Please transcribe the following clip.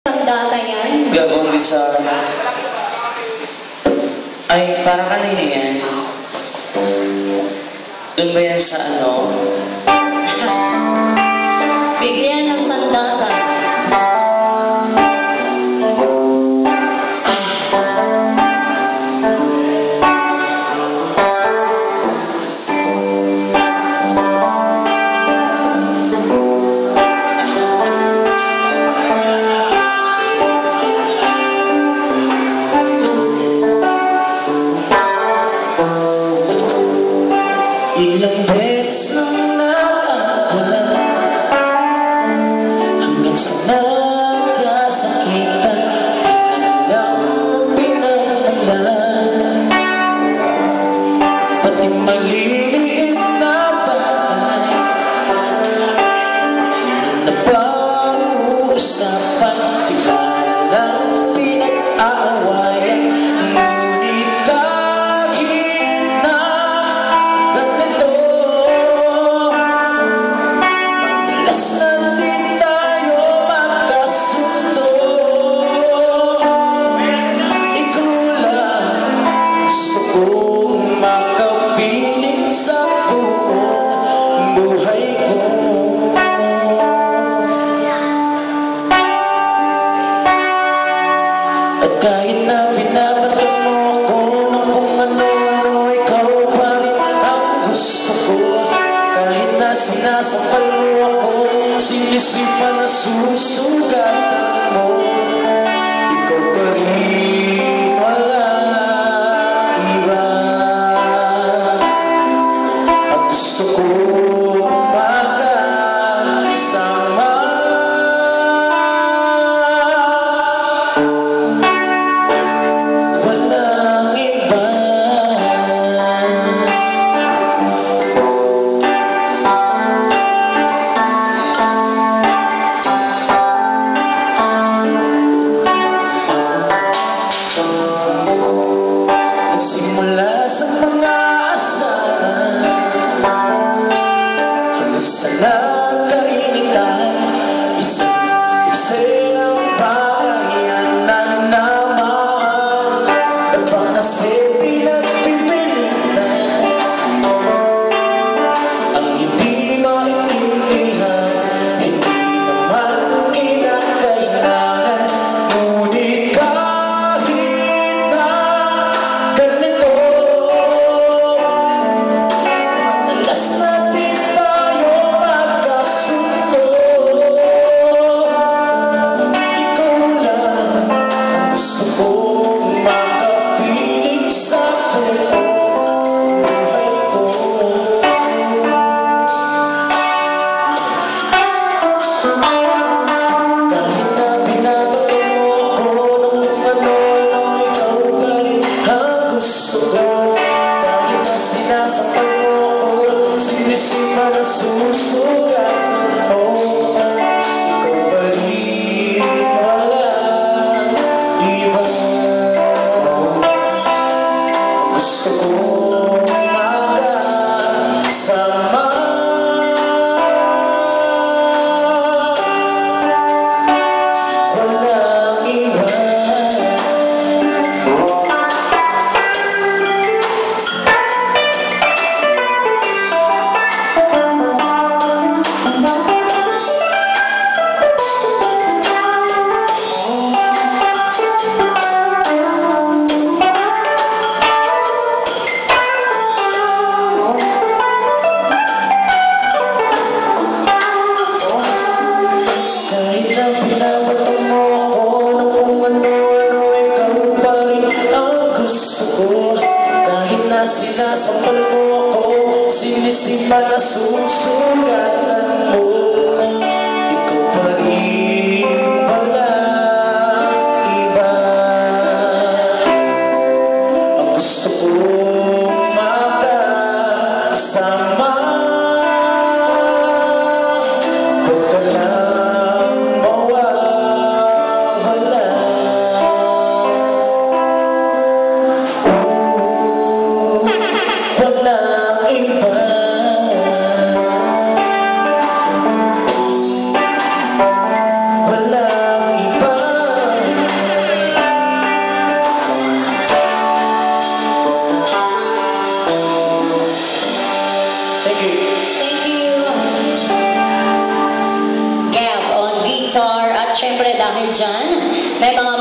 Sandata yan? Gabong din sa... Ay, para kanina yan. Doon ba yan sa ano? Bigyan ng sandata. Ilang beses nang nag-awala hanggang sa nagkasakitan na lang pinagmulan. Pati maliliit na bagay na napag-uusapan, bigla na lang pinag-aawayan. Ngunit kahit na ganito, madalas na din tayo magkasundo. Ikaw lang gusto kong makapiling sa buong buhay ko. At kahit na binabato mo ako ng kung ano-ano, ikaw pa rin ang gusto ko. Kahit na sinasakal mo ako, sinisipan na susugatan mo, ikaw pa rin, walang iba. At gusto ko makasama. Walang iba. Nagsimula sa mga asahan hanggang sa nagkainitan, isang eksenang bagayan na namahal na ba kasi pinagpipilitan ang hindi maintindihan, hindi naman kinakailangan. Ngunit kahit na ganito, madalas na din tayo magkasundo. Ikaw lang ang gusto kong makapiling sa buong buhay ko. Kahit na binabato mo ako ng ano-ano, ikaw pa rin ang gusto ko. Kahit na sinasakal mo ako, sinisipan na susugatan mo, ikaw pa rin, walang iba. Gusto ko makasama. Walang iba. Kahit na binabato mo ako ng kung ano-ano, ikaw pa rin ang gusto ko. Kahit na sinasakal mo ako, sinisipan na susugatan mo, ikaw pa rin, walang iba. Ang gusto ko makasama. Huwag ka lang mawawala. Walang iba. Cesar. At syempre dahil dyan, may mga